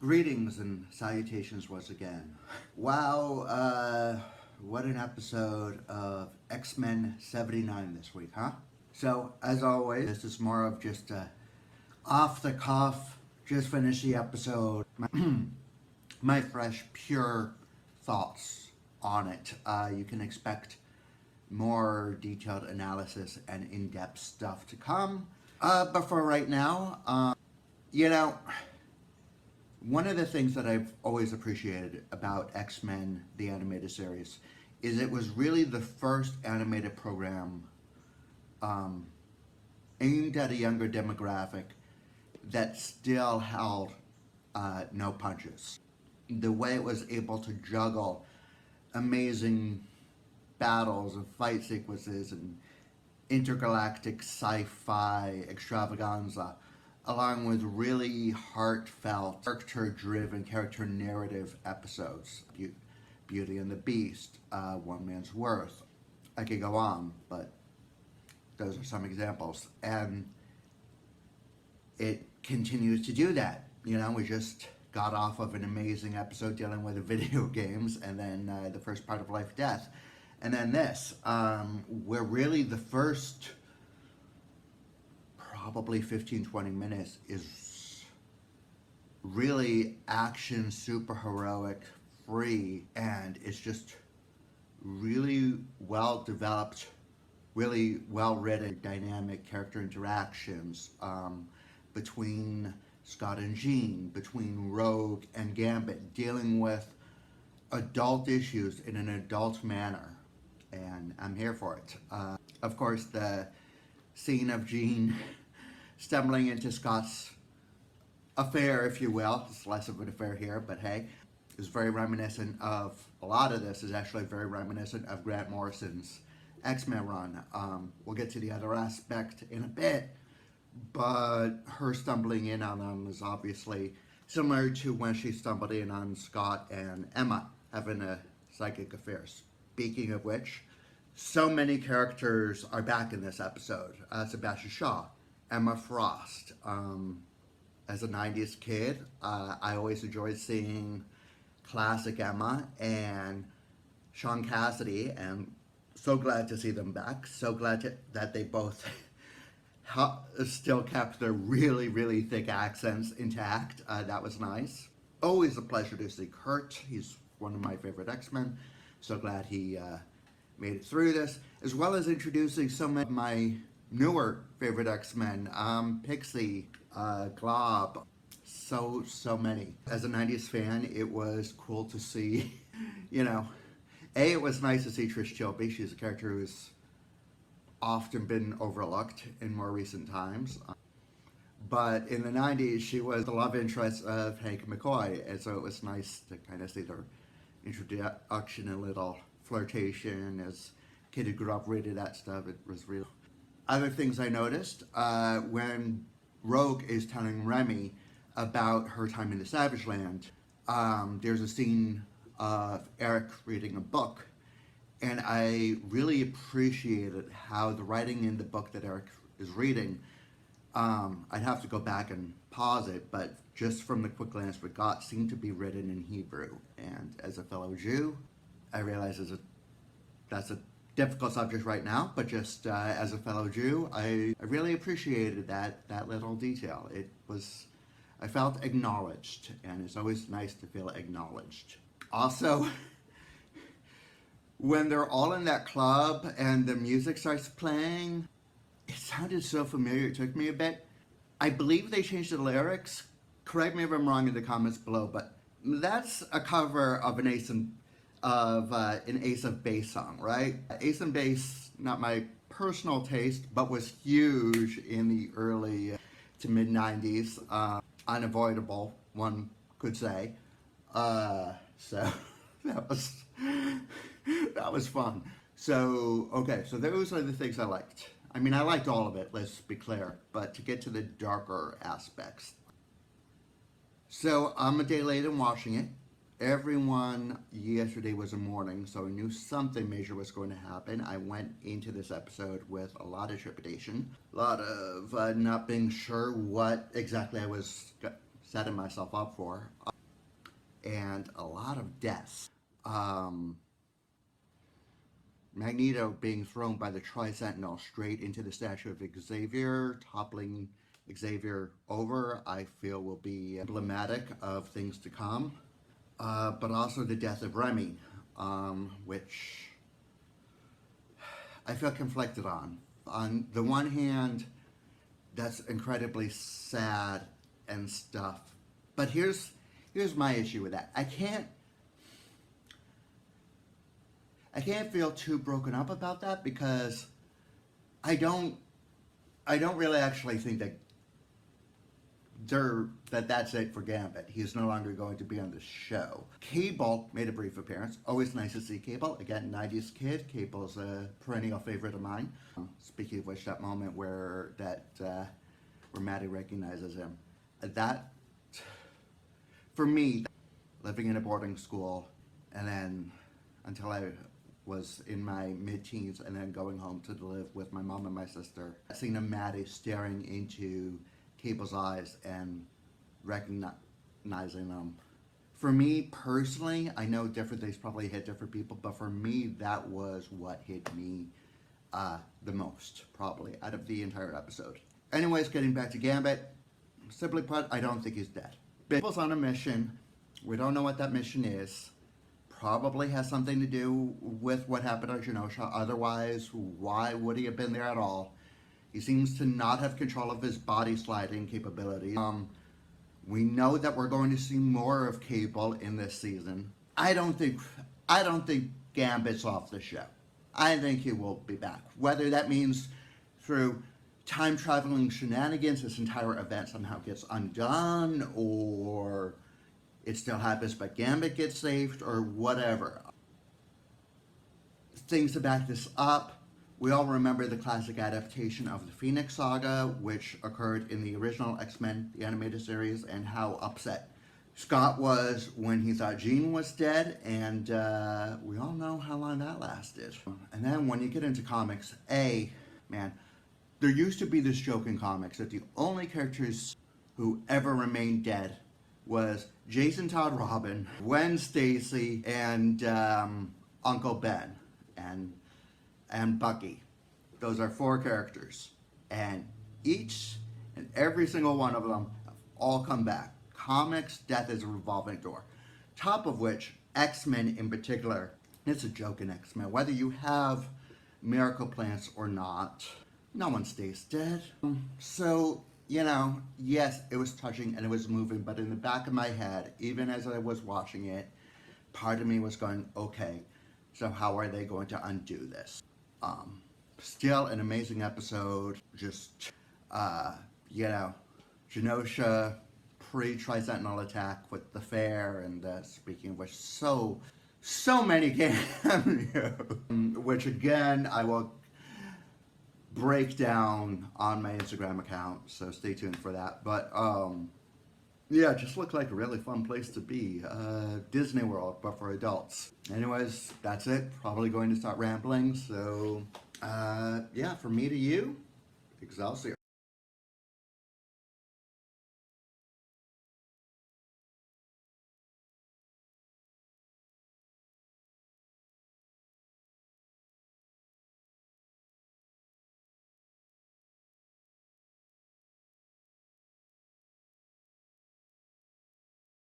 Greetings and salutations once again. Wow, what an episode of X-Men 79 this week, huh? So, as always, this is more of just a off the cuff, just finished the episode, my fresh, pure thoughts on it. You can expect more detailed analysis and in-depth stuff to come. But for right now, one of the things that I've always appreciated about X-Men, the animated series, is it was really the first animated program aimed at a younger demographic that still held no punches. The way it was able to juggle amazing battles and fight sequences and intergalactic sci-fi extravaganza, along with really heartfelt, character-driven, character-narrative episodes. Beauty and the Beast, One Man's Worth. I could go on, but those are some examples. And it continues to do that. You know, we just got off of an amazing episode dealing with video games, and then the first part of Life Death. And then this, we're really the first probably 15-20 minutes is really action, super heroic, free, and it's just really well developed, really well written, dynamic character interactions between Scott and Jean, between Rogue and Gambit, dealing with adult issues in an adult manner, and I'm here for it. Of course, the scene of Jean stumbling into Scott's affair, if you will. It's less of an affair here, but hey, is very reminiscent of, a lot of this is actually very reminiscent of Grant Morrison's X-Men run. We'll get to the other aspect in a bit, but her stumbling in on them is obviously similar to when she stumbled in on Scott and Emma having a psychic affair. Speaking of which, so many characters are back in this episode. Sebastian Shaw, Emma Frost. As a 90s kid, I always enjoyed seeing classic Emma and Sean Cassidy, and so glad to see them back. So glad that they both still kept their really, really thick accents intact. That was nice. Always a pleasure to see Kurt. He's one of my favorite X-Men. So glad he made it through this, as well as introducing some of my newer favorite X-Men, Pixie, Glob, so many. As a 90s fan, it was cool to see, it was nice to see Trish Chilby. She's a character who's often been overlooked in more recent times. But in the 90s, she was the love interest of Hank McCoy, and so it was nice to kind of see their introduction and little flirtation. As a kid who grew up reading that stuff, it was real. Other things I noticed, when Rogue is telling Remy about her time in the Savage Land, there's a scene of Eric reading a book, and I really appreciated how the writing in the book that Eric is reading, I'd have to go back and pause it, but just from the quick glance we got, seemed to be written in Hebrew. And as a fellow Jew, I realize that's a difficult subject right now, but just as a fellow Jew, I really appreciated that little detail. I felt acknowledged, and it's always nice to feel acknowledged. Also, when they're all in that club and the music starts playing, it sounded so familiar, it took me a bit. I believe they changed the lyrics. Correct me if I'm wrong in the comments below, but that's a cover of an Ace of Base song, right? Ace of Base, not my personal taste, but was huge in the early to mid 90s. Unavoidable, one could say. So that was fun. So, okay, so those are the things I liked. I mean, I liked all of it, let's be clear, but to get to the darker aspects. So, I'm a day late in watching it. Everyone yesterday was a morning, so I knew something major was going to happen. I went into this episode with a lot of trepidation, a lot of not being sure what exactly I was setting myself up for. and a lot of deaths. Magneto being thrown by the Tri-Sentinel straight into the statue of Xavier, toppling Xavier over, I feel will be emblematic of things to come. But also the death of Remy, which I feel conflicted on. On the one hand, that's incredibly sad and stuff. But here's my issue with that. I can't feel too broken up about that because I don't really actually think that that's it for Gambit. He's no longer going to be on the show. Cable made a brief appearance. Always nice to see Cable. Again, 90s kid. Cable's a perennial favorite of mine. Speaking of which, that moment where Maddie recognizes him. That, for me, living in a boarding school and then until I was in my mid-teens and then going home to live with my mom and my sister, seeing a Maddie staring into Cable's eyes and recognizing them. For me personally, I know different things probably hit different people, but for me, that was what hit me the most, probably, out of the entire episode. Anyways, getting back to Gambit, simply put, I don't think he's dead. Cable's on a mission. We don't know what that mission is. Probably has something to do with what happened on Genosha. Otherwise, why would he have been there at all? He seems to not have control of his body sliding capabilities. We know that we're going to see more of Cable in this season. I don't think Gambit's off the show. I think he will be back. Whether that means through time traveling shenanigans, this entire event somehow gets undone, or it still happens but Gambit gets saved, or whatever. Things to back this up. We all remember the classic adaptation of the Phoenix Saga, which occurred in the original X-Men, the animated series, and how upset Scott was when he thought Jean was dead, and we all know how long that lasted. And then when you get into comics, man, there used to be this joke in comics that the only characters who ever remained dead was Jason Todd Robin, Gwen Stacy, and Uncle Ben, and Bucky. Those are 4 characters. And each and every single one of them have all come back. Comics, death is a revolving door. Top of which, X-Men in particular, it's a joke in X-Men. Whether you have miracle plants or not, no one stays dead. So, yes, it was touching and it was moving, but in the back of my head, even as I was watching it, part of me was going, okay, so how are they going to undo this? Still an amazing episode. Just, Genosha pre-Tri-Sentinel attack with the fair, and speaking of which, so many cameos, which again, I will break down on my Instagram account, so stay tuned for that. But, yeah, it just looked like a really fun place to be. Disney World, but for adults. Anyways, that's it. Probably going to start rambling. So, yeah, from me to you, Excelsior.